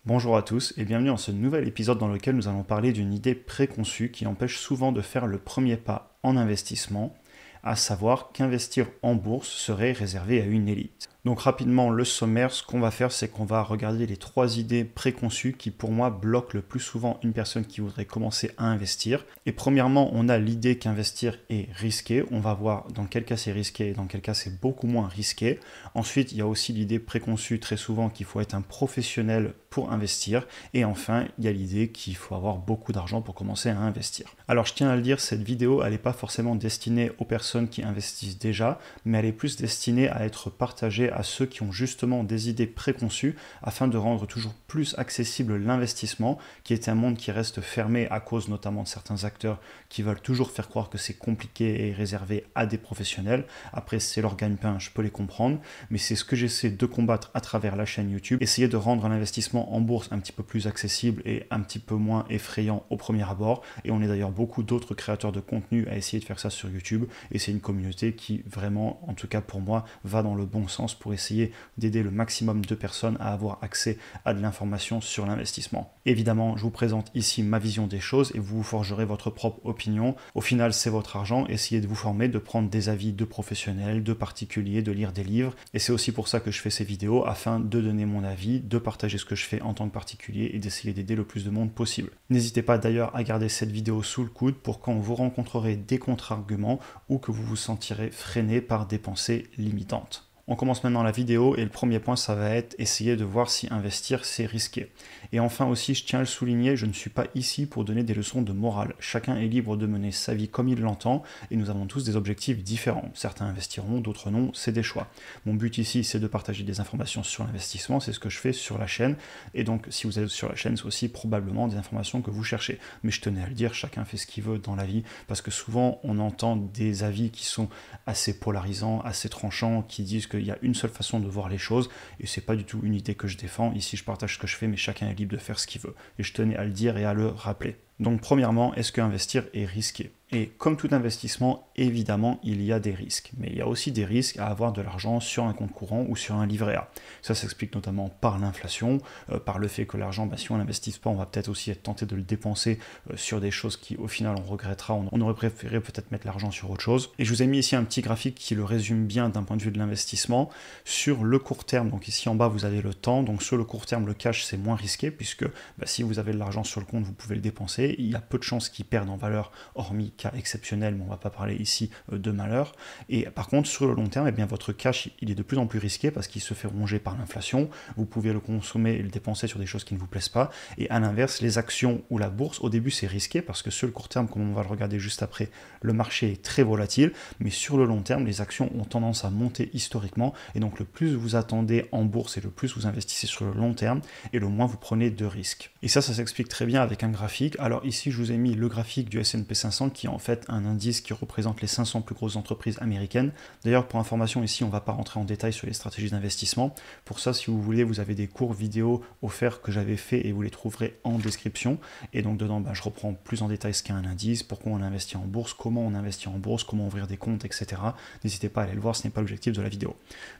Bonjour à tous et bienvenue dans ce nouvel épisode dans lequel nous allons parler d'une idée préconçue qui empêche souvent de faire le premier pas en investissement, à savoir qu'investir en bourse serait réservé à une élite. Donc rapidement, le sommaire, ce qu'on va faire, c'est qu'on va regarder les 3 idées préconçues qui pour moi bloquent le plus souvent une personne qui voudrait commencer à investir. Et premièrement, on a l'idée qu'investir est risqué. On va voir dans quel cas c'est risqué et dans quel cas c'est beaucoup moins risqué. Ensuite, il y a aussi l'idée préconçue très souvent qu'il faut être un professionnel pour investir. Et enfin, il y a l'idée qu'il faut avoir beaucoup d'argent pour commencer à investir. Alors je tiens à le dire, cette vidéo, elle n'est pas forcément destinée aux personnes qui investissent déjà, mais elle est plus destinée à être partagée à ceux qui ont justement des idées préconçues afin de rendre toujours plus accessible l'investissement, qui est un monde qui reste fermé à cause notamment de certains acteurs qui veulent toujours faire croire que c'est compliqué et réservé à des professionnels. Après, c'est leur gagne-pain, je peux les comprendre, mais c'est ce que j'essaie de combattre à travers la chaîne YouTube, essayer de rendre l'investissement en bourse un petit peu plus accessible et un petit peu moins effrayant au premier abord. Et on est d'ailleurs beaucoup d'autres créateurs de contenu à essayer de faire ça sur YouTube, et c'est une communauté qui vraiment, en tout cas pour moi, va dans le bon sens pour essayer d'aider le maximum de personnes à avoir accès à de l'information sur l'investissement. Évidemment, je vous présente ici ma vision des choses et vous vous forgerez votre propre opinion. Au final, c'est votre argent, essayez de vous former, de prendre des avis de professionnels, de particuliers, de lire des livres. Et c'est aussi pour ça que je fais ces vidéos, afin de donner mon avis, de partager ce que je fais en tant que particulier et d'essayer d'aider le plus de monde possible. N'hésitez pas d'ailleurs à garder cette vidéo sous le coude pour quand vous rencontrerez des contre-arguments ou que vous vous sentirez freiné par des pensées limitantes. On commence maintenant la vidéo et le premier point, ça va être essayer de voir si investir c'est risqué. Et enfin aussi, je tiens à le souligner, je ne suis pas ici pour donner des leçons de morale. Chacun est libre de mener sa vie comme il l'entend et nous avons tous des objectifs différents. Certains investiront, d'autres non, c'est des choix. Mon but ici, c'est de partager des informations sur l'investissement, c'est ce que je fais sur la chaîne. Et donc, si vous êtes sur la chaîne, c'est aussi probablement des informations que vous cherchez. Mais je tenais à le dire, chacun fait ce qu'il veut dans la vie parce que souvent, on entend des avis qui sont assez polarisants, assez tranchants, qui disent qu'il y a une seule façon de voir les choses et c'est pas du tout une idée que je défends. Ici, je partage ce que je fais, mais chacun est libre de faire ce qu'il veut. Et je tenais à le dire et à le rappeler. Donc, premièrement, est-ce qu'investir est risqué ? Et comme tout investissement, évidemment, il y a des risques. Mais il y a aussi des risques à avoir de l'argent sur un compte courant ou sur un livret A. Ça s'explique notamment par l'inflation, par le fait que l'argent, si on n'investit pas, on va peut-être aussi être tenté de le dépenser sur des choses qui, au final, on regrettera. On aurait préféré peut-être mettre l'argent sur autre chose. Et je vous ai mis ici un petit graphique qui le résume bien d'un point de vue de l'investissement. Sur le court terme, donc ici en bas, vous avez le temps. Donc sur le court terme, le cash, c'est moins risqué puisque si vous avez de l'argent sur le compte, vous pouvez le dépenser. Il y a peu de chances qu'il perde en valeur, hormis cas exceptionnel, mais on ne va pas parler ici de malheur. Et par contre, sur le long terme, votre cash, il est de plus en plus risqué parce qu'il se fait ronger par l'inflation. Vous pouvez le consommer et le dépenser sur des choses qui ne vous plaisent pas. Et à l'inverse, les actions ou la bourse, au début, c'est risqué parce que sur le court terme, comme on va le regarder juste après, le marché est très volatile. Mais sur le long terme, les actions ont tendance à monter historiquement. Et donc, le plus vous attendez en bourse et le plus vous investissez sur le long terme, et le moins vous prenez de risques. Et ça s'explique très bien avec un graphique. Alors ici, je vous ai mis le graphique du S&P 500 qui est en fait un indice qui représente les 500 plus grosses entreprises américaines. D'ailleurs, pour information, ici, on ne va pas rentrer en détail sur les stratégies d'investissement. Pour ça, si vous voulez, vous avez des cours vidéo offerts que j'avais fait et vous les trouverez en description. Et donc dedans, je reprends plus en détail ce qu'est un indice, pourquoi on investit en bourse, comment on investit en bourse, comment ouvrir des comptes, etc. N'hésitez pas à aller le voir, ce n'est pas l'objectif de la vidéo.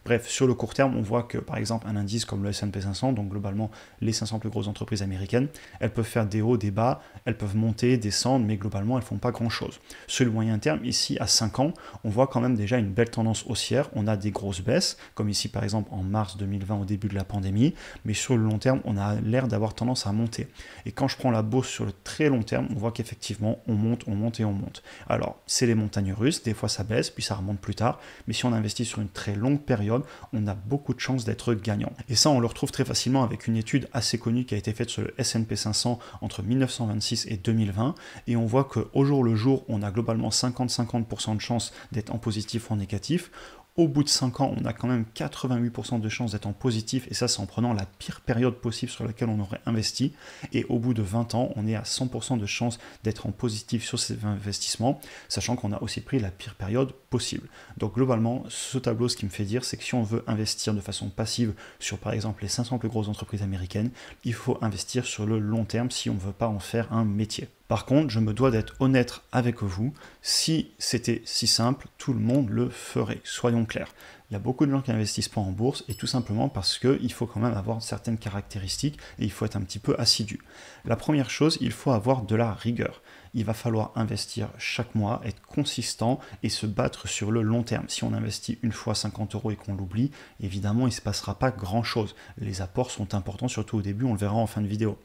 Bref, sur le court terme, on voit que par exemple un indice comme le S&P 500, donc globalement les 500 plus grosses entreprises américaines, elles peuvent faire des hauts, des bas, elles peuvent monter, descendre, mais globalement elles ne font pas grand chose. Sur le moyen terme, ici à 5 ans, on voit quand même déjà une belle tendance haussière. On a des grosses baisses, comme ici par exemple en mars 2020 au début de la pandémie, mais sur le long terme, on a l'air d'avoir tendance à monter. Et quand je prends la bourse sur le très long terme, on voit qu'effectivement, on monte et on monte. Alors, c'est les montagnes russes, des fois ça baisse, puis ça remonte plus tard, mais si on investit sur une très longue période, on a beaucoup de chances d'être gagnant. Et ça, on le retrouve très facilement avec une étude assez connue qui a été faite sur le S&P 500 entre 1926 et 2020, et on voit qu'au jour le jour, on a globalement 50-50% de chances d'être en positif ou en négatif. Au bout de 5 ans, on a quand même 88% de chances d'être en positif, et ça c'est en prenant la pire période possible sur laquelle on aurait investi. Et au bout de 20 ans, on est à 100% de chances d'être en positif sur ces investissements, sachant qu'on a aussi pris la pire période possible. Donc globalement, ce tableau, ce qui me fait dire, c'est que si on veut investir de façon passive sur par exemple les 500 plus grosses entreprises américaines, il faut investir sur le long terme si on ne veut pas en faire un métier. Par contre, je me dois d'être honnête avec vous, si c'était si simple, tout le monde le ferait, soyons clairs. Il y a beaucoup de gens qui n'investissent pas en bourse et tout simplement parce qu'il faut quand même avoir certaines caractéristiques et il faut être un petit peu assidu. La première chose, il faut avoir de la rigueur. Il va falloir investir chaque mois, être consistant et se battre sur le long terme. Si on investit une fois 50 € et qu'on l'oublie, évidemment, il ne se passera pas grand-chose. Les apports sont importants, surtout au début, on le verra en fin de vidéo.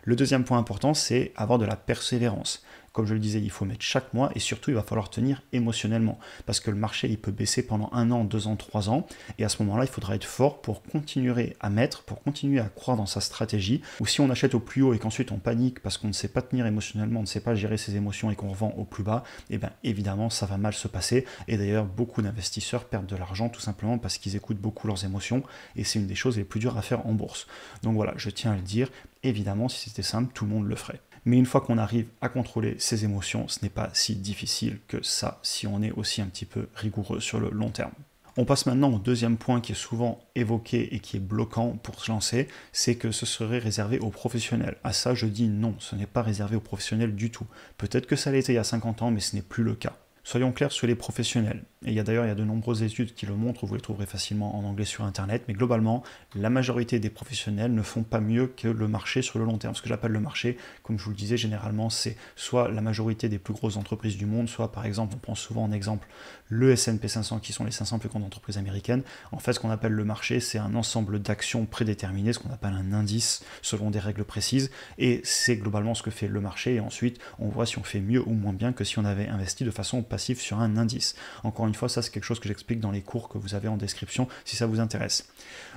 Le deuxième point important, c'est avoir de la persévérance. Comme je le disais, il faut mettre chaque mois et surtout, il va falloir tenir émotionnellement parce que le marché, il peut baisser pendant 1 an, 2 ans, 3 ans et à ce moment-là, il faudra être fort pour continuer à mettre, pour continuer à croire dans sa stratégie. Ou si on achète au plus haut et qu'ensuite on panique parce qu'on ne sait pas tenir émotionnellement, on ne sait pas gérer ses émotions et qu'on revend au plus bas, et bien évidemment, ça va mal se passer. Et d'ailleurs, beaucoup d'investisseurs perdent de l'argent tout simplement parce qu'ils écoutent beaucoup leurs émotions et c'est une des choses les plus dures à faire en bourse. Donc voilà, je tiens à le dire, évidemment, si c'était simple, tout le monde le ferait. Mais une fois qu'on arrive à contrôler ses émotions, ce n'est pas si difficile que ça si on est aussi un petit peu rigoureux sur le long terme. On passe maintenant au deuxième point qui est souvent évoqué et qui est bloquant pour se lancer, c'est que ce serait réservé aux professionnels. À ça, je dis non, ce n'est pas réservé aux professionnels du tout. Peut-être que ça l'était il y a 50 ans, mais ce n'est plus le cas. Soyons clairs sur les professionnels. Et il y a de nombreuses études qui le montrent, vous les trouverez facilement en anglais sur Internet, mais globalement, la majorité des professionnels ne font pas mieux que le marché sur le long terme. Ce que j'appelle le marché, comme je vous le disais, généralement, c'est soit la majorité des plus grosses entreprises du monde, soit par exemple, on prend souvent en exemple le S&P 500, qui sont les 500 plus grandes entreprises américaines. En fait, ce qu'on appelle le marché, c'est un ensemble d'actions prédéterminées, ce qu'on appelle un indice, selon des règles précises, et c'est globalement ce que fait le marché, et ensuite, on voit si on fait mieux ou moins bien que si on avait investi de façon passif sur un indice. Encore une fois, ça c'est quelque chose que j'explique dans les cours que vous avez en description si ça vous intéresse.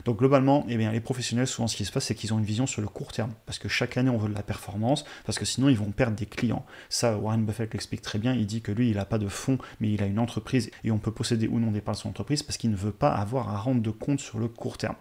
Donc globalement, les professionnels, souvent ce qui se passe, c'est qu'ils ont une vision sur le court terme, parce que chaque année on veut de la performance, parce que sinon ils vont perdre des clients. Ça, Warren Buffett l'explique très bien, il dit que lui, il n'a pas de fonds, mais il a une entreprise, et on peut posséder ou non des parts de son entreprise, parce qu'il ne veut pas avoir à rendre de compte sur le court terme.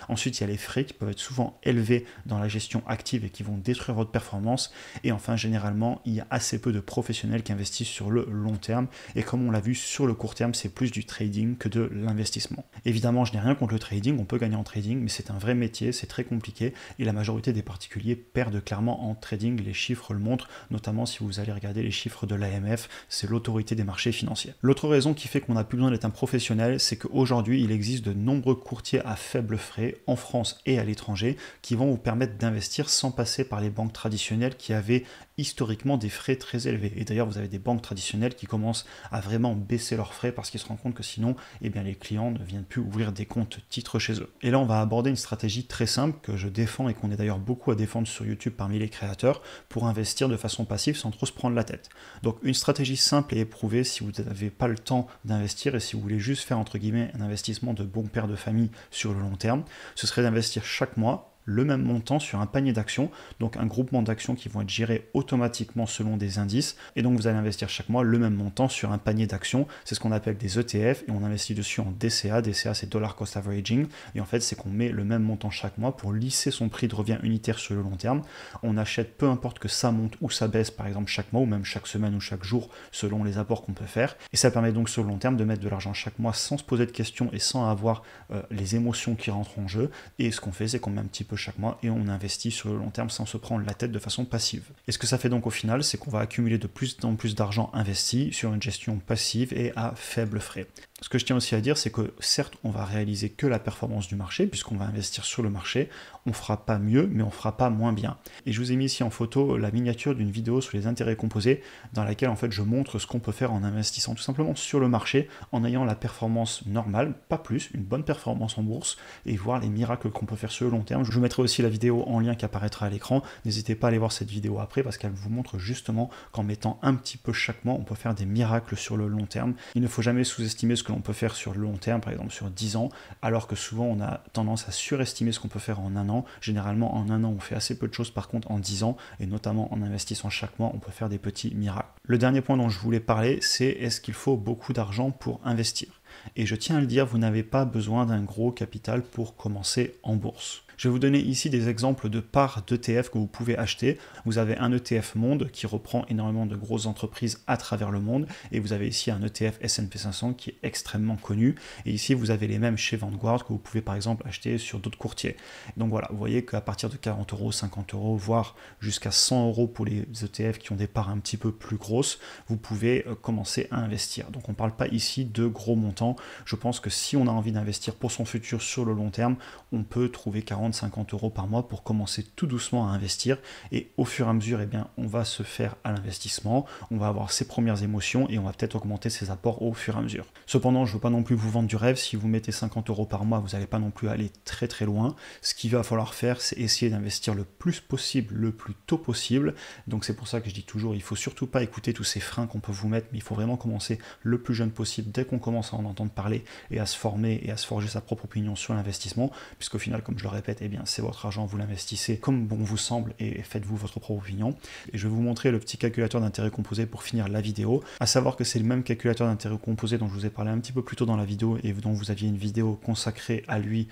Ensuite, il y a les frais qui peuvent être souvent élevés dans la gestion active et qui vont détruire votre performance. Et enfin, généralement, il y a assez peu de professionnels qui investissent sur le long terme. Et comme on l'a vu, sur le court terme, c'est plus du trading que de l'investissement. Évidemment, je n'ai rien contre le trading, on peut gagner en trading, mais c'est un vrai métier, c'est très compliqué. Et la majorité des particuliers perdent clairement en trading. Les chiffres le montrent, notamment si vous allez regarder les chiffres de l'AMF, c'est l'autorité des marchés financiers. L'autre raison qui fait qu'on n'a plus besoin d'être un professionnel, c'est qu'aujourd'hui, il existe de nombreux courtiers à faible frais en France et à l'étranger qui vont vous permettre d'investir sans passer par les banques traditionnelles qui avaient historiquement des frais très élevés. Et d'ailleurs, vous avez des banques traditionnelles qui commencent à vraiment baisser leurs frais parce qu'ils se rendent compte que sinon, les clients ne viennent plus ouvrir des comptes titres chez eux. Et là, on va aborder une stratégie très simple que je défends et qu'on est d'ailleurs beaucoup à défendre sur YouTube parmi les créateurs pour investir de façon passive sans trop se prendre la tête. Donc, une stratégie simple et éprouvée si vous n'avez pas le temps d'investir et si vous voulez juste faire entre guillemets un investissement de bon père de famille sur le long terme, ce serait d'investir chaque mois le même montant sur un panier d'actions, donc un groupement d'actions qui vont être gérées automatiquement selon des indices, et donc vous allez investir chaque mois le même montant sur un panier d'actions, c'est ce qu'on appelle des ETF, et on investit dessus en DCA, DCA c'est Dollar Cost Averaging, et en fait c'est qu'on met le même montant chaque mois pour lisser son prix de revient unitaire sur le long terme, on achète peu importe que ça monte ou ça baisse par exemple chaque mois, ou même chaque semaine ou chaque jour, selon les apports qu'on peut faire, et ça permet donc sur le long terme de mettre de l'argent chaque mois sans se poser de questions et sans avoir les émotions qui rentrent en jeu, et ce qu'on fait c'est qu'on met un petit peu chaque mois et on investit sur le long terme sans se prendre la tête de façon passive. Et ce que ça fait donc au final, c'est qu'on va accumuler de plus en plus d'argent investi sur une gestion passive et à faible frais. Ce que je tiens aussi à dire, c'est que certes, on va réaliser que la performance du marché, puisqu'on va investir sur le marché, on fera pas mieux, mais on fera pas moins bien. Et je vous ai mis ici en photo la miniature d'une vidéo sur les intérêts composés, dans laquelle en fait je montre ce qu'on peut faire en investissant tout simplement sur le marché, en ayant la performance normale, pas plus, une bonne performance en bourse, et voir les miracles qu'on peut faire sur le long terme. Je vous mettrai aussi la vidéo en lien qui apparaîtra à l'écran, n'hésitez pas à aller voir cette vidéo après, parce qu'elle vous montre justement qu'en mettant un petit peu chaque mois, on peut faire des miracles sur le long terme. Il ne faut jamais sous-estimer ce que l'on peut faire sur le long terme, par exemple sur 10 ans, alors que souvent on a tendance à surestimer ce qu'on peut faire en un an. Généralement en un an on fait assez peu de choses, par contre en 10 ans, et notamment en investissant chaque mois, on peut faire des petits miracles. Le dernier point dont je voulais parler, c'est est-ce qu'il faut beaucoup d'argent pour investir ? Et je tiens à le dire, vous n'avez pas besoin d'un gros capital pour commencer en bourse. Je vais vous donner ici des exemples de parts d'ETF que vous pouvez acheter. Vous avez un ETF Monde qui reprend énormément de grosses entreprises à travers le monde, et vous avez ici un ETF S&P 500 qui est extrêmement connu, et ici vous avez les mêmes chez Vanguard que vous pouvez par exemple acheter sur d'autres courtiers. Donc voilà, vous voyez qu'à partir de 40 euros, 50 euros, voire jusqu'à 100 euros pour les ETF qui ont des parts un petit peu plus grosses, vous pouvez commencer à investir. Donc on ne parle pas ici de gros montants. Je pense que si on a envie d'investir pour son futur sur le long terme, on peut trouver 40-50 euros par mois pour commencer tout doucement à investir, et au fur et à mesure, eh bien, on va se faire à l'investissement, on va avoir ses premières émotions et on va peut-être augmenter ses apports au fur et à mesure. Cependant, je ne veux pas non plus vous vendre du rêve. Si vous mettez 50 euros par mois, vous n'allez pas non plus aller très très loin. Ce qu'il va falloir faire, c'est essayer d'investir le plus possible, le plus tôt possible. Donc c'est pour ça que je dis toujours, il ne faut surtout pas écouter tous ces freins qu'on peut vous mettre, mais il faut vraiment commencer le plus jeune possible, dès qu'on commence à en entendre parler et à se former et à se forger sa propre opinion sur l'investissement, puisqu'au final, comme je le répète, eh bien, c'est votre argent, vous l'investissez comme bon vous semble et faites-vous votre propre opinion. Et je vais vous montrer le petit calculateur d'intérêt composé pour finir la vidéo, à savoir que c'est le même calculateur d'intérêt composé dont je vous ai parlé un petit peu plus tôt dans la vidéo et dont vous aviez une vidéo consacrée à lui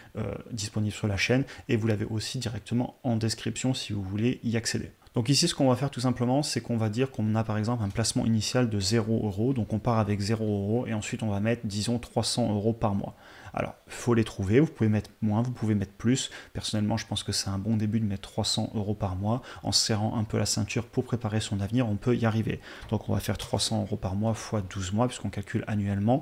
disponible sur la chaîne, et vous l'avez aussi directement en description si vous voulez y accéder. Donc ici, ce qu'on va faire tout simplement, c'est qu'on va dire qu'on a par exemple un placement initial de 0 euros, donc on part avec 0 euros et ensuite on va mettre, disons, 300 euros par mois. Alors, il faut les trouver, vous pouvez mettre moins, vous pouvez mettre plus. Personnellement, je pense que c'est un bon début de mettre 300 euros par mois. En se serrant un peu la ceinture pour préparer son avenir, on peut y arriver. Donc on va faire 300 euros par mois fois 12 mois, puisqu'on calcule annuellement.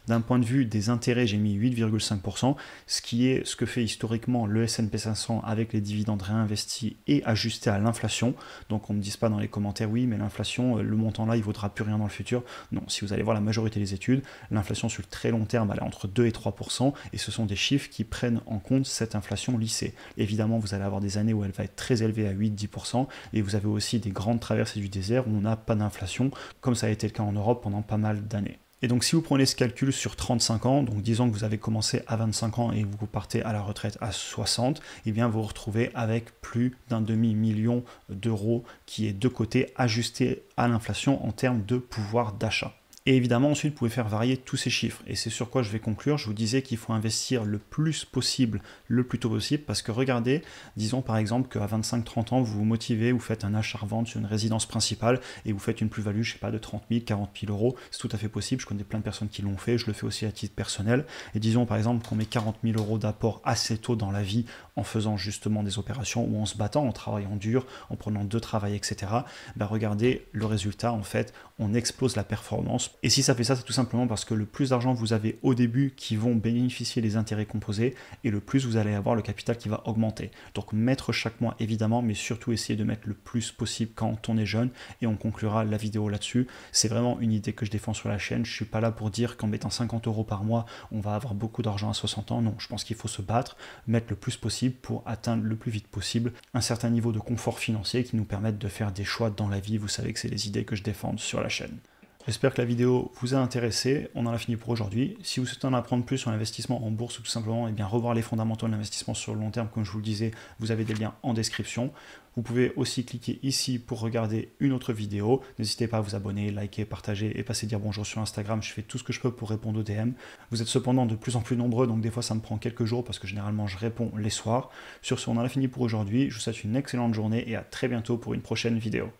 D'un point de vue des intérêts, j'ai mis 8,5%, ce qui est ce que fait historiquement le S&P 500 avec les dividendes réinvestis et ajustés à l'inflation. Donc on ne me dise pas dans les commentaires, oui, mais l'inflation, le montant là, il ne vaudra plus rien dans le futur. Non, si vous allez voir la majorité des études, l'inflation sur le très long terme, elle est entre 2 et 3%. Et ce sont des chiffres qui prennent en compte cette inflation lissée. Évidemment, vous allez avoir des années où elle va être très élevée à 8-10%, et vous avez aussi des grandes traversées du désert où on n'a pas d'inflation, comme ça a été le cas en Europe pendant pas mal d'années. Et donc si vous prenez ce calcul sur 35 ans, donc disons que vous avez commencé à 25 ans et vous partez à la retraite à 60, eh bien vous vous retrouvez avec plus d'un demi-million d'euros qui est de côté, ajusté à l'inflation en termes de pouvoir d'achat. Et évidemment, ensuite, vous pouvez faire varier tous ces chiffres. Et c'est sur quoi je vais conclure. Je vous disais qu'il faut investir le plus possible, le plus tôt possible, parce que regardez, disons par exemple qu'à 25-30 ans, vous vous motivez, vous faites un achat-revente sur une résidence principale et vous faites une plus-value, je sais pas, de 30 000, 40 000 euros. C'est tout à fait possible. Je connais plein de personnes qui l'ont fait. Je le fais aussi à titre personnel. Et disons par exemple qu'on met 40 000 euros d'apport assez tôt dans la vie en faisant justement des opérations ou en se battant, en travaillant dur, en prenant 2 travails, etc. Ben regardez le résultat, en fait, on explose la performance. Et si ça fait ça, c'est tout simplement parce que le plus d'argent vous avez au début qui vont bénéficier des intérêts composés, et le plus vous allez avoir le capital qui va augmenter. Donc mettre chaque mois évidemment, mais surtout essayer de mettre le plus possible quand on est jeune, et on conclura la vidéo là-dessus. C'est vraiment une idée que je défends sur la chaîne. Je suis pas là pour dire qu'en mettant 50 euros par mois, on va avoir beaucoup d'argent à 60 ans. Non, je pense qu'il faut se battre, mettre le plus possible pour atteindre le plus vite possible un certain niveau de confort financier qui nous permette de faire des choix dans la vie. Vous savez que c'est les idées que je défends sur la chaîne. J'espère que la vidéo vous a intéressé. On en a fini pour aujourd'hui. Si vous souhaitez en apprendre plus sur l'investissement en bourse ou tout simplement revoir les fondamentaux de l'investissement sur le long terme, comme je vous le disais, vous avez des liens en description. Vous pouvez aussi cliquer ici pour regarder une autre vidéo. N'hésitez pas à vous abonner, liker, partager et passer dire bonjour sur Instagram. Je fais tout ce que je peux pour répondre aux DM. Vous êtes cependant de plus en plus nombreux, donc des fois ça me prend quelques jours parce que généralement je réponds les soirs. Sur ce, on en a fini pour aujourd'hui. Je vous souhaite une excellente journée et à très bientôt pour une prochaine vidéo.